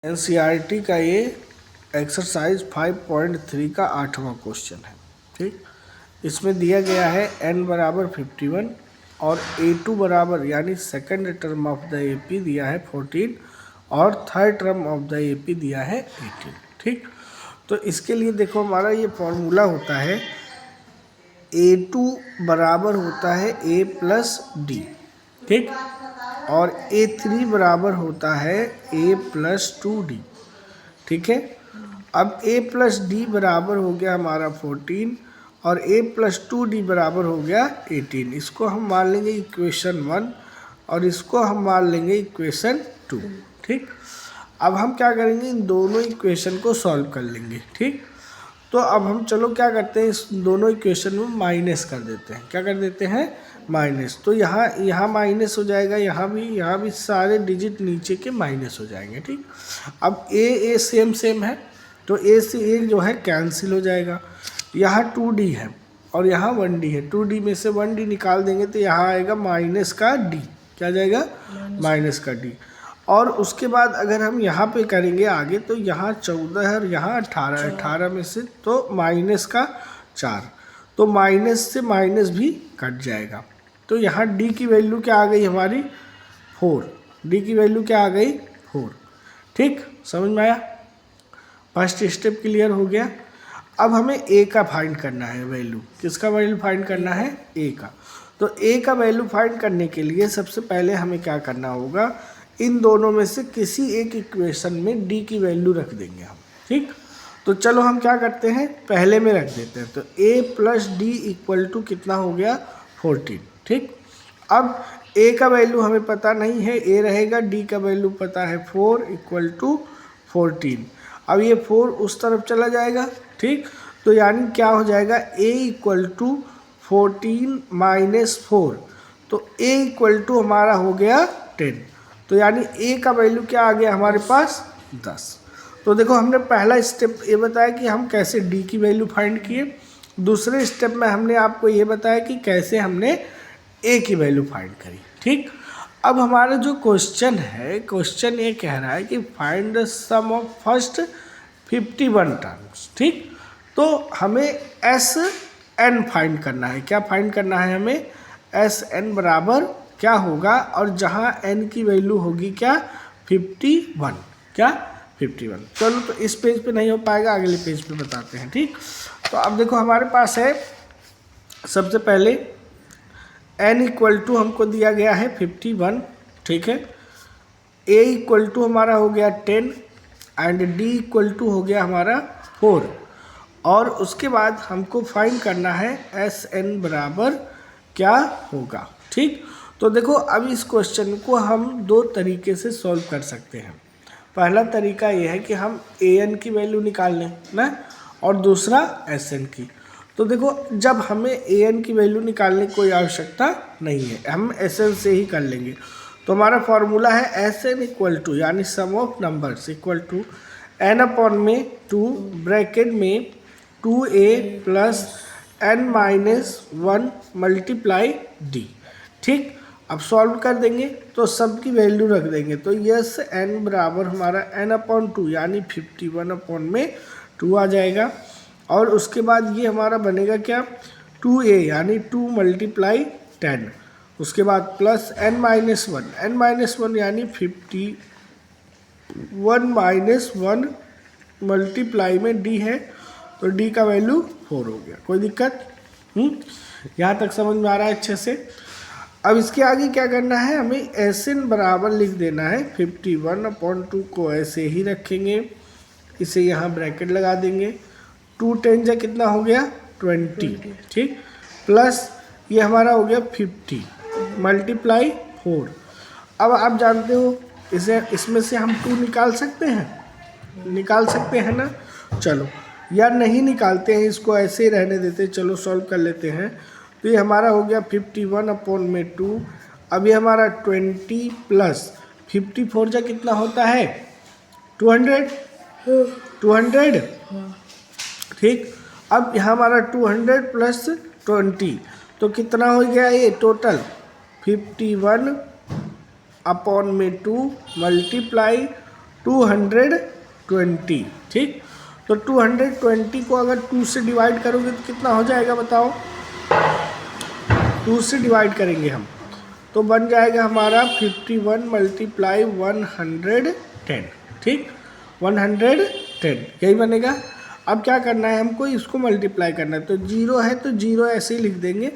NCERT का ये exercise 5.3 का 8वां क्वेश्चन है। ठीक, इसमें दिया गया है n बराबर 51 और a2 बराबर यानी second term of the AP दिया है 14 और third term of the AP दिया है 18। ठीक, तो इसके लिए देखो हमारा ये फॉर्मूला होता है a2 बराबर होता है a प्लस डी, ठीक, और a3 बराबर होता है a प्लस 2d। ठीक है, अब a प्लस डी बराबर हो गया हमारा 14 और a प्लस 2d बराबर हो गया 18। इसको हम मान लेंगे इक्वेशन 1 और इसको हम मान लेंगे इक्वेशन 2। ठीक, अब हम क्या करेंगे, इन दोनों इक्वेशन को सॉल्व कर लेंगे। ठीक, तो अब हम चलो क्या करते हैं, इस दोनों इक्वेशन में माइनस कर देते हैं। क्या कर देते हैं, माइनस। तो यहाँ माइनस हो जाएगा, यहाँ भी सारे डिजिट नीचे के माइनस हो जाएंगे। ठीक, अब ए सेम है तो ए से ए जो है कैंसिल हो जाएगा। यहाँ 2d है और यहाँ 1d है, 2d में से 1d निकाल देंगे तो यहाँ आएगा माइनस का d। क्या जाएगा, माइनस का d। और उसके बाद अगर हम यहाँ पे करेंगे आगे तो यहाँ 14 है और यहाँ 18 में से तो माइनस का 4, तो माइनस से माइनस भी कट जाएगा। तो यहाँ d की वैल्यू क्या आ गई हमारी 4, d की वैल्यू क्या आ गई 4। ठीक, समझ में आया, फर्स्ट स्टेप क्लियर हो गया। अब हमें a का फाइंड करना है वैल्यू। किसका वैल्यू फाइंड करना है, a का। तो a का वैल्यू फाइंड करने के लिए सबसे पहले हमें क्या करना होगा, इन दोनों में से किसी एक इक्वेशन में d की वैल्यू रख देंगे हम। ठीक, तो चलो हम क्या करते हैं, पहले में रख देते हैं। तो a plus D equal to कितना हो गया 14। ठीक, अब a का वैल्यू हमें पता नहीं है, a रहेगा, d का वैल्यू पता है 4 इक्वल टू 14। अब ये 4 उस तरफ चला जाएगा। ठीक, तो यानी क्या हो जाएगा, a इक्वल टू 14 माइनस 4, तो a इक्वल टू हमारा हो गया 10। तो यानी a का वैल्यू क्या आ गया हमारे पास 10। तो देखो हमने पहला स्टेप ये बताया कि हम कैसे d की वैल्यू फाइंड किए। दूसरे स्टेप में हमने आपको ये बताया कि कैसे हमने a की वैल्यू फाइंड करी। ठीक, अब हमारा जो क्वेश्चन है, क्वेश्चन ये कह रहा है कि find the sum of first 51 terms. ठीक, तो हमें एस एन फाइंड करना है। क्या फाइंड करना है हमें, एस एन बराबर क्या होगा, और जहाँ n की वैल्यू होगी क्या 51, क्या 51। चलो तो इस पेज पे नहीं हो पाएगा, अगले पेज पे बताते हैं। ठीक, तो अब देखो हमारे पास है सबसे पहले n इक्वल टू हमको दिया गया है 51। ठीक है, a इक्वल टू हमारा हो गया 10 एंड d इक्वल टू हो गया हमारा 4। और उसके बाद हमको फाइंड करना है एस एन बराबर क्या होगा। ठीक, तो देखो अब इस क्वेश्चन को हम दो तरीके से सॉल्व कर सकते हैं। पहला तरीका ये है कि हम ए एन की वैल्यू निकाल लें ना, और दूसरा एस एन की। तो देखो जब हमें ए एन की वैल्यू निकालने की कोई आवश्यकता नहीं है, हम एस एन से ही कर लेंगे। तो हमारा फॉर्मूला है एस एन इक्वल टू यानी sum of numbers equal to n upon में 2 ब्रैकेट में 2a plus n minus 1 multiply d. ठीक, अब सॉल्व कर देंगे तो सब की वैल्यू रख देंगे। तो यस n बराबर हमारा n अपॉन 2 यानी 51 अपॉन में 2 आ जाएगा। और उसके बाद ये हमारा बनेगा क्या 2a यानी 2 मल्टीप्लाई 10, उसके बाद प्लस n माइनस 1 यानी 51 माइनस 1 मल्टीप्लाई में d है, तो d का वैल्यू 4 हो गया। कोई दिक्कत, यहाँ तक समझ में आ रहा है अच्छे से। अब इसके आगे क्या करना है, हमें एस एन बराबर लिख देना है 51 अपॉन 2 को ऐसे ही रखेंगे, इसे यहाँ ब्रैकेट लगा देंगे। 2 10 जा कितना हो गया 20। ठीक, प्लस ये हमारा हो गया 50 मल्टीप्लाई 4। अब आप जानते हो इसे, इसमें से हम 2 निकाल सकते हैं ना। चलो, या नहीं निकालते हैं, इसको ऐसे ही रहने देते हैं। चलो सॉल्व कर लेते हैं। तो ये हमारा हो गया 51 अपॉन में 2। अब ये हमारा 20 प्लस 54 जा कितना होता है 200। ठीक, अब यहाँ हमारा 200 प्लस 20 तो कितना हो गया ये टोटल 51 अपॉन में 2 मल्टीप्लाई 220, ठीक। तो 220 को अगर 2 से डिवाइड करोगे तो कितना हो जाएगा बताओ? 2 से डिवाइड करेंगे हम तो बन जाएगा हमारा 51 मल्टीप्लाई 110, ठीक, 110 यही बनेगा। अब क्या करना है हमको, इसको मल्टीप्लाई करना है। तो 0 है तो 0 ऐसे ही लिख देंगे।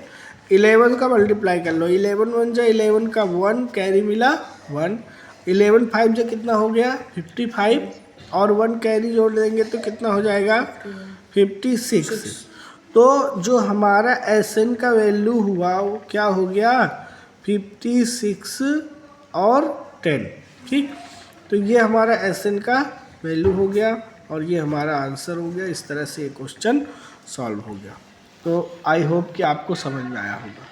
11 का मल्टीप्लाई कर लो, 11 1 जा 11 का 1 कैरी मिला 1, 11 5 जा कितना हो गया 55 और 1 कैरी जोड़ देंगे तो कितना हो जाएगा 56। तो जो हमारा Sn का वैल्यू हुआ वो क्या हो गया 56 और 10, ठीक। तो ये हमारा Sn का वैल्यू हो गया और ये हमारा आंसर हो गया। इस तरह से ये क्वेश्चन सॉल्व हो गया। तो आई होप कि आपको समझ में आया होगा।